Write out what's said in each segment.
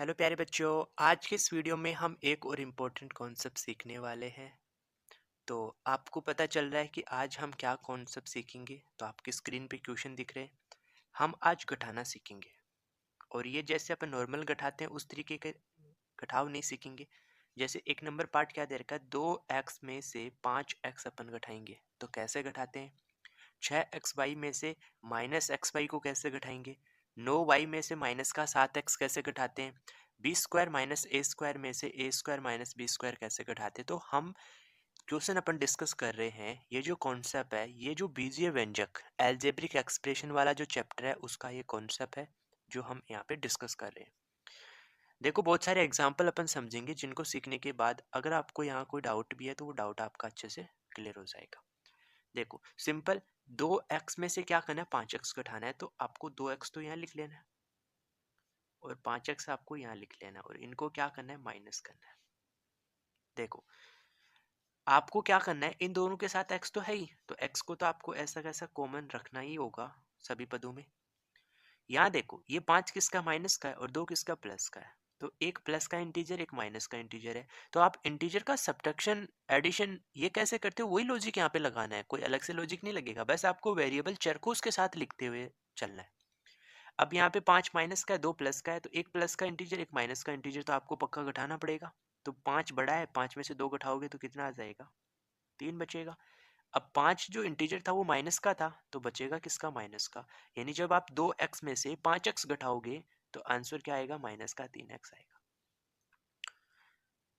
Hello प्यारे बच्चों। आज के इस वीडियो में हम एक और इम्पोर्टेंट कॉन्सेप्ट सीखने वाले हैं। तो आपको पता चल रहा है कि आज हम क्या कॉन्सेप्ट सीखेंगे। तो आपकी स्क्रीन पे क्वेश्चन दिख रहे हैं। हम आज घटाना सीखेंगे और ये जैसे अपन नॉर्मल घटाते हैं उस तरीके के घटाव नहीं सीखेंगे। जैसे एक नंबर पार्ट क्या दे रखा है, 2x में से 5x अपन घटाएंगे तो कैसे घटाते हैं। 6xy में से -xy को कैसे घटाएंगे। 9y में से माइनस का 7x कैसे घटाते हैं। बी स्क्वायर माइनस ए स्क्वायर में से ए स्क्वायर माइनस बी स्क्वायर कैसे घटाते हैं। तो हम क्वेश्चन अपन डिस्कस कर रहे हैं। ये जो कॉन्सेप्ट है, ये जो बीजीय व्यंजक एल्जेब्रिक एक्सप्रेशन वाला जो चैप्टर है उसका ये कॉन्सेप्ट है जो हम यहाँ पे डिस्कस कर रहे हैं। देखो बहुत सारे एग्जाम्पल अपन समझेंगे जिनको सीखने के बाद अगर आपको यहाँ कोई डाउट भी है तो वो डाउट आपका अच्छे से क्लियर हो जाएगा। देखो सिंपल, 2x में से क्या करना है, 5x घटाना है तो आपको 2x तो यहाँ लिख लेना है और 5x आपको यहाँ लिख लेना है और इनको क्या करना है, माइनस करना है। देखो आपको क्या करना है, इन दोनों के साथ x तो है ही, तो x को तो आपको ऐसा कैसा कॉमन रखना ही होगा सभी पदों में। यहाँ देखो ये 5 किसका, माइनस का है और 2 किसका, प्लस का है। तो एक प्लस का इंटीजर एक माइनस का इंटीजर है। तो आप इंटीजर का सब्ट्रैक्शन एडिशन ये कैसे करते हो, वही लॉजिक यहाँ पे लगाना है, कोई अलग से लॉजिक नहीं लगेगा। बस आपको वेरिएबल चर को उसके साथ लिखते हुए चलना है। अब यहाँ पे 5 माइनस का है, 2 प्लस का है, तो एक प्लस का इंटीजर एक माइनस का इंटीजर तो आपको पक्का घटाना पड़ेगा। तो 5 बड़ा है, 5 में से 2 घटाओगे तो कितना आ जाएगा, 3 बचेगा। अब 5 जो इंटीजर था वो माइनस का था तो बचेगा किसका, माइनस का। यानी जब आप 2x में से 5x घटाओगे तो आंसर क्या आएगा, माइनस का 3x आएगा।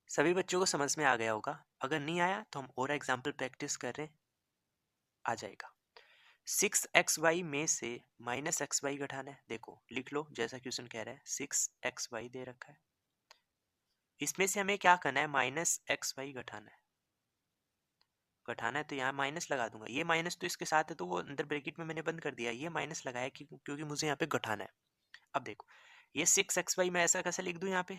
सभी बच्चों को समझ में आ गया होगा। अगर नहीं आया तो हम और एग्जाम्पल प्रैक्टिस कर रहे हैं, आ जाएगा। 6xy में से -xy घटाना है। देखो लिख लो जैसा क्वेश्चन कह रहा है, 6xy दे रखा है, इसमें से हमें क्या करना है, -xy घटाना है तो यहाँ माइनस लगा दूंगा। ये माइनस तो इसके साथ है तो वो अंदर ब्रैकेट में मैंने बंद कर दिया, ये माइनस लगाया क्योंकि मुझे यहाँ पे घटाना है। अब देखो ये 6xy मैं ऐसा कैसे लिख दूं यहाँ पे।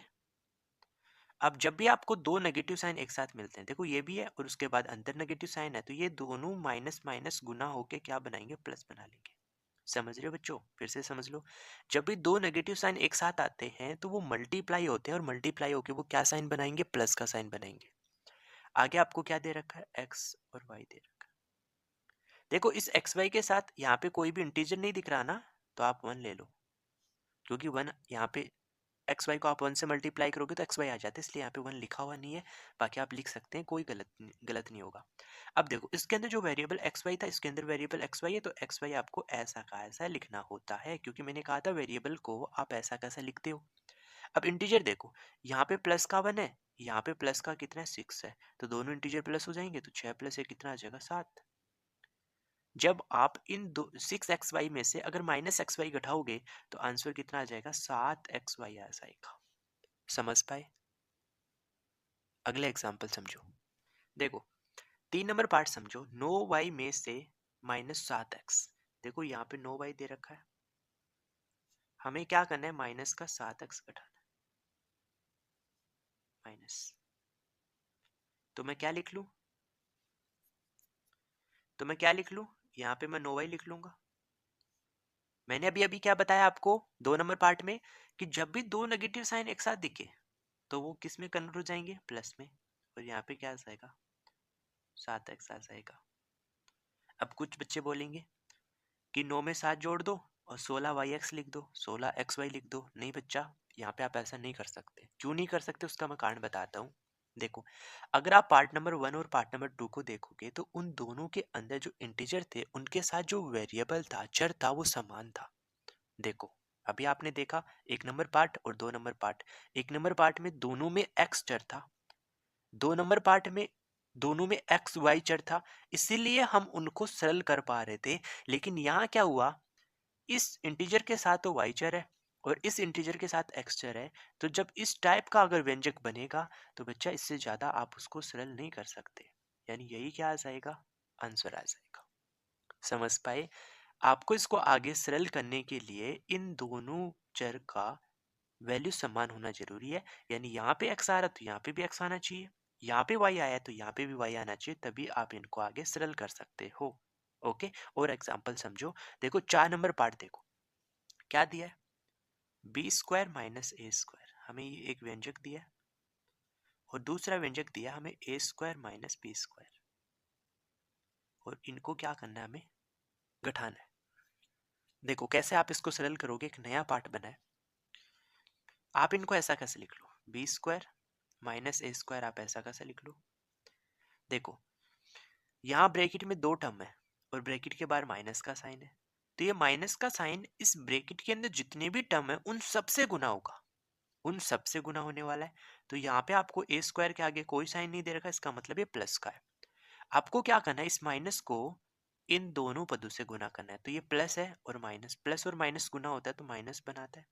अब जब भी आपको दो नेगेटिव साइन एक साथ मिलते हैं, देखो ये भी है और उसके बाद अंदर नेगेटिव साइन है, तो ये दोनों माइनस माइनस गुना होके क्या बनाएंगे, प्लस बना लेंगे। समझ रहे हो बच्चों, फिर से समझ लो। जब भी दो नेगेटिव साइन एक साथ आते हैं तो वो मल्टीप्लाई होते हैं और मल्टीप्लाई होके वो क्या साइन बनाएंगे, प्लस का साइन बनाएंगे। आगे आपको क्या दे रखा है, एक्स और वाई दे रखा है। देखो इस एक्स वाई के साथ यहाँ पे कोई भी इंटीजर नहीं दिख रहा ना, तो आप 1 ले लो, क्योंकि 1 यहाँ पे एक्स वाई को आप 1 से मल्टीप्लाई करोगे तो एक्स वाई आ जाता है, इसलिए यहाँ पे 1 लिखा हुआ नहीं है। बाकी आप लिख सकते हैं, कोई गलत नहीं होगा। अब देखो इसके अंदर जो वेरिएबल एक्स वाई था, इसके अंदर वेरिएबल एक्स वाई है, तो एक्स वाई आपको ऐसा का ऐसा लिखना होता है, क्योंकि मैंने कहा था वेरिएबल को आप ऐसा कैसा लिखते हो। अब इंटीजर देखो, यहाँ पे प्लस का 1 है, यहाँ पे प्लस का कितना है, 6 है, तो दोनों इंटीजर प्लस हो जाएंगे, तो 6 प्लस 1 कितना आ जाएगा, 7। जब आप इन 6xy में से अगर -xy घटाओगे तो आंसर कितना आ जाएगा, 7xy आ जाएगा। समझ पाए। अगले एग्जाम्पल समझो। देखो 3 नंबर पार्ट समझो, 9y में से -7x। देखो यहाँ पे 9y दे रखा है, हमें क्या करना है, माइनस का 7x घटाना है, माइनस। तो मैं क्या लिख लूं, यहाँ पे मैं 9y लिख लूंगा। मैंने अभी अभी क्या बताया आपको 2 नंबर पार्ट में, कि जब भी दो नेगेटिव साइन एक साथ दिखे तो वो किस में कन्वर्ट हो जाएंगे, प्लस में, और यहाँ पे क्या आ जाएगा, 7x आ जाएगा। अब कुछ बच्चे बोलेंगे कि 9 में 7 जोड़ दो और 16y(x) लिख दो, 16xy लिख दो। नहीं बच्चा, यहाँ पे आप ऐसा नहीं कर सकते। क्यों नहीं कर सकते उसका मैं कारण बताता हूँ। देखो अगर आप पार्ट नंबर 1 और पार्ट नंबर 2 को देखोगे तो उन दोनों के अंदर जो इंटीजर थे उनके साथ जो वेरिएबल था, चर था, वो समान था। देखो अभी आपने देखा 1 नंबर पार्ट और 2 नंबर पार्ट। 1 नंबर पार्ट में दोनों में x चर था, 2 नंबर पार्ट में दोनों में एक्स वाई चर था, इसीलिए हम उनको सरल कर पा रहे थे। लेकिन यहाँ क्या हुआ, इस इंटीजर के साथ तो वाई चर है और इस इंटीजर के साथ एक्स चर है, तो जब इस टाइप का अगर व्यंजक बनेगा तो बच्चा इससे ज्यादा आप उसको सरल नहीं कर सकते। यानी यही क्या आ जाएगा, आंसर आ जाएगा। समझ पाए। आपको इसको आगे सरल करने के लिए इन दोनों चर का वैल्यू समान होना जरूरी है। यानी यहाँ पे x आ रहा तो यहाँ पे भी x आना चाहिए, यहाँ पे y आया तो यहाँ पे भी y आना चाहिए, तभी आप इनको आगे सरल कर सकते हो। ओके, और एग्जांपल समझो। देखो 4 नंबर पार्ट देखो क्या दिया है, बी स्क्वायर माइनस ए स्क्वायर। हमें ये एक व्यंजक दिया है और दूसरा व्यंजक दिया हमें ए स्क्वायर माइनस बी स्क्वायर, और इनको क्या करना है, हमें घटाना है। देखो कैसे आप इसको सरल करोगे, एक नया पार्ट बना है। आप इनको ऐसा कैसे लिख लो, बी स्क्वायर माइनस ए स्क्वायर, आप ऐसा कैसे लिख लो। देखो यहाँ ब्रैकेट में दो टर्म है और ब्रैकेट के बाहर माइनस का साइन है, तो ये माइनस का साइन इस ब्रैकेट के अंदर जितने भी टर्म है उन सबसे गुना होगा, उन सबसे गुना होने वाला है। तो यहाँ पे आपको ए स्क्वायर के आगे कोई साइन नहीं दे रखा, इसका मतलब ये प्लस का है। आपको क्या करना है, इस माइनस को इन दोनों पदों से गुना करना है। तो ये प्लस है और माइनस, प्लस और माइनस गुना होता है तो माइनस बनाता है,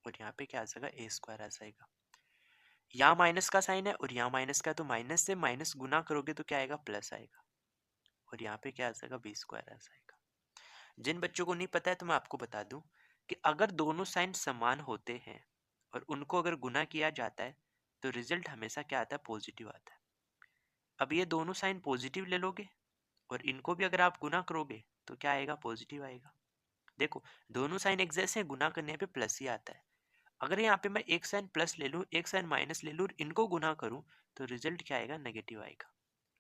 और यहाँ पे क्या आ जाएगा, ए स्क्वायर आ जाएगा। यहाँ माइनस का साइन है और यहाँ माइनस का, तो माइनस से माइनस गुना करोगे तो क्या आएगा, प्लस आएगा, और यहाँ पे क्या आ जाएगा, बी स्क्वायर आ जाएगा। जिन बच्चों को नहीं पता है तो मैं आपको बता दूं कि अगर दोनों साइन समान होते हैं और उनको अगर गुना किया जाता है तो रिजल्ट हमेशा क्या आता है, पॉजिटिव आता है। अब ये दोनों साइन पॉजिटिव ले लोगे और इनको भी अगर आप गुना करोगे तो क्या आएगा, पॉजिटिव आएगा। देखो दोनों साइन एक जैसे हैं, गुना करने पे प्लस ही आता है। अगर यहाँ पे मैं एक साइन प्लस ले लूँ, एक साइन माइनस ले लूँ और इनको गुना करूँ तो रिजल्ट क्या आएगा, नेगेटिव आएगा।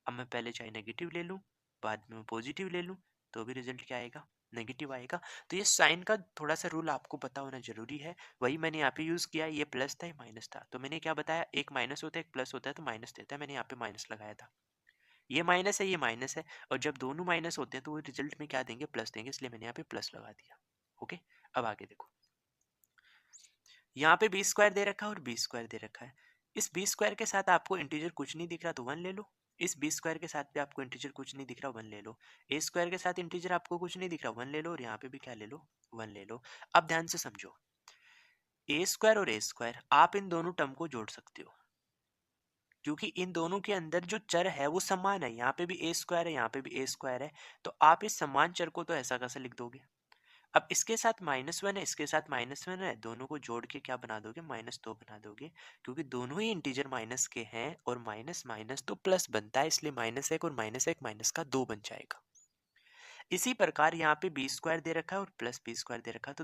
अब मैं पहले चाहे नेगेटिव ले लूँ, बाद में पॉजिटिव ले लूँ, तो भी रिजल्ट क्या आएगा, नेगेटिव आएगा। तो ये साइन का थोड़ा सा रूल आपको पता होना जरूरी है, वही मैंने यहाँ पे यूज किया। ये प्लस था, ये माइनस था, तो मैंने क्या बताया, एक माइनस होता है एक प्लस होता है, तो माइनस देता है, मैंने यहाँ पे माइनस लगाया था। ये माइनस है, ये माइनस है, और जब दोनों माइनस होते हैं तो वो रिजल्ट में क्या देंगे, प्लस देंगे, इसलिए मैंने यहाँ पे प्लस लगा दिया। ओके, अब आगे देखो, यहाँ पे बी स्क्वायर दे रखा है और बी स्क्वायर दे रखा है। इस बी स्क्वायर के साथ आपको इंटीजर कुछ नहीं दिख रहा तो वन ले लो, इस बी स्क्वायर के साथ भी आपको इंटीजर कुछ नहीं दिख रहा, वन ले लो। ए स्क्वायर के साथ इंटीजर आपको कुछ नहीं दिख रहा, वन ले लो, और यहाँ पे भी क्या ले लो, वन ले लो। अब ध्यान से समझो, ए स्क्वायर और ए स्क्वायर आप इन दोनों टर्म को जोड़ सकते हो, क्योंकि इन दोनों के अंदर जो चर है वो समान है। यहाँ पे भी ए स्क्वायर है, यहाँ पे भी ए स्क्वायर है, तो आप इस समान चर को तो ऐसा कैसे लिख दोगे। अब इसके साथ -1 है, इसके साथ -1 है, दोनों को जोड़ के क्या बना दोगे, -2 बना दोगे, क्योंकि दोनों ही इंटीजर माइनस के हैं और माइनस माइनस तो प्लस बनता है, इसलिए -1 और -1 माइनस का 2 बन जाएगा। इसी प्रकार यहाँ पे बी स्क्वायर दे रखा है और प्लस बी स्क्वायर दे रखा है, तो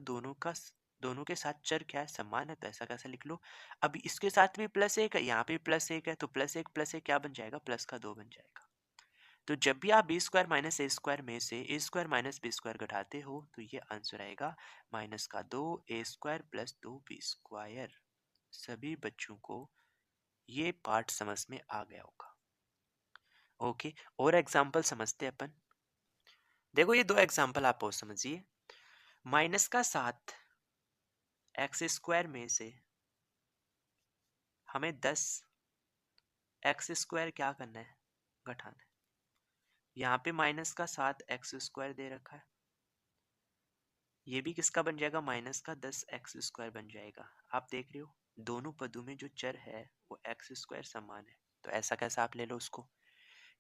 दोनों के साथ चर क्या है, समान है, तो ऐसा कैसे लिख लो। अब इसके साथ भी +1 है, यहाँ पे +1 है, तो +1 क्या बन जाएगा, प्लस का 2 बन जाएगा। तो जब भी आप बी स्क्वायर माइनस ए स्क्वायर में से ए स्क्वायर माइनस बी स्क्वायर घटाते हो तो ये आंसर आएगा -2 ए स्क्वायर प्लस 2 बी स्क्वायर। सभी बच्चों को ये पार्ट समझ में आ गया होगा। ओके, और एग्जाम्पल समझते हैं अपन। देखो ये दो एग्जाम्पल आप और समझिए। -7 एक्स स्क्वायर में से हमें 10 एक्स स्क्वायर क्या करना है, घटाना है। यहाँ पे -7 एक्स स्क्वायर दे रखा है, ये भी किसका बन जाएगा, -10 एक्स स्क्वायर बन जाएगा। आप देख रहे हो दोनों पदों में जो चर है वो एक्स स्क्वायर समान है, तो ऐसा कैसा आप ले लो उसको।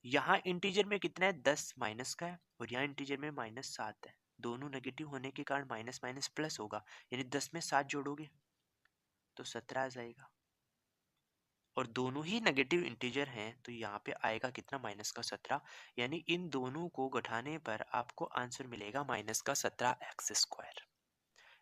यहाँ इंटीजर में कितना है, 10 माइनस का है, और यहाँ इंटीजर में -7 है, दोनों नेगेटिव होने के कारण माइनस माइनस प्लस होगा, यानी 10 में 7 जोड़ोगे तो 17 आ जाएगा, और दोनों ही नेगेटिव इंटीजर हैं तो यहाँ पे आएगा कितना, -17, यानी इन दोनों को घटाने पर आपको आंसर मिलेगा -17 एक्स स्क्वायर।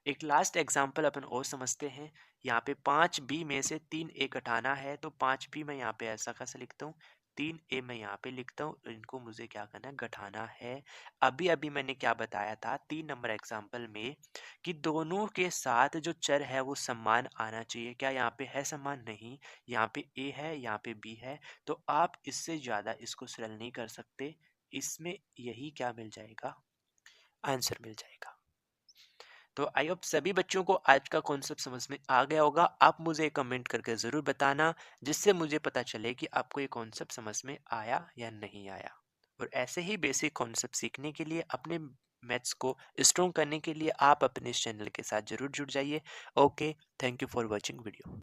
एक लास्ट एग्जाम्पल अपन और समझते हैं। यहाँ पे 5b में से 3a घटाना है, तो 5b मैं यहाँ पे ऐसा कैसे लिखता हूँ, 3a मैं यहाँ पे लिखता हूँ, इनको मुझे क्या करना है, घटाना है। अभी अभी मैंने क्या बताया था 3 नंबर एग्जाम्पल में कि दोनों के साथ जो चर है वो समान आना चाहिए। क्या यहाँ पे है समान, नहीं, यहाँ पे a है, यहाँ पे b है, तो आप इससे ज्यादा इसको सरल नहीं कर सकते। इसमें यही क्या मिल जाएगा, आंसर मिल जाएगा। तो आई होप सभी बच्चों को आज का कॉन्सेप्ट समझ में आ गया होगा। आप मुझे कमेंट करके ज़रूर बताना, जिससे मुझे पता चले कि आपको ये कॉन्सेप्ट समझ में आया या नहीं आया। और ऐसे ही बेसिक कॉन्सेप्ट सीखने के लिए, अपने मैथ्स को स्ट्रॉन्ग करने के लिए आप अपने इस चैनल के साथ ज़रूर जुड़ जाइए। Okay, thank you for watching video.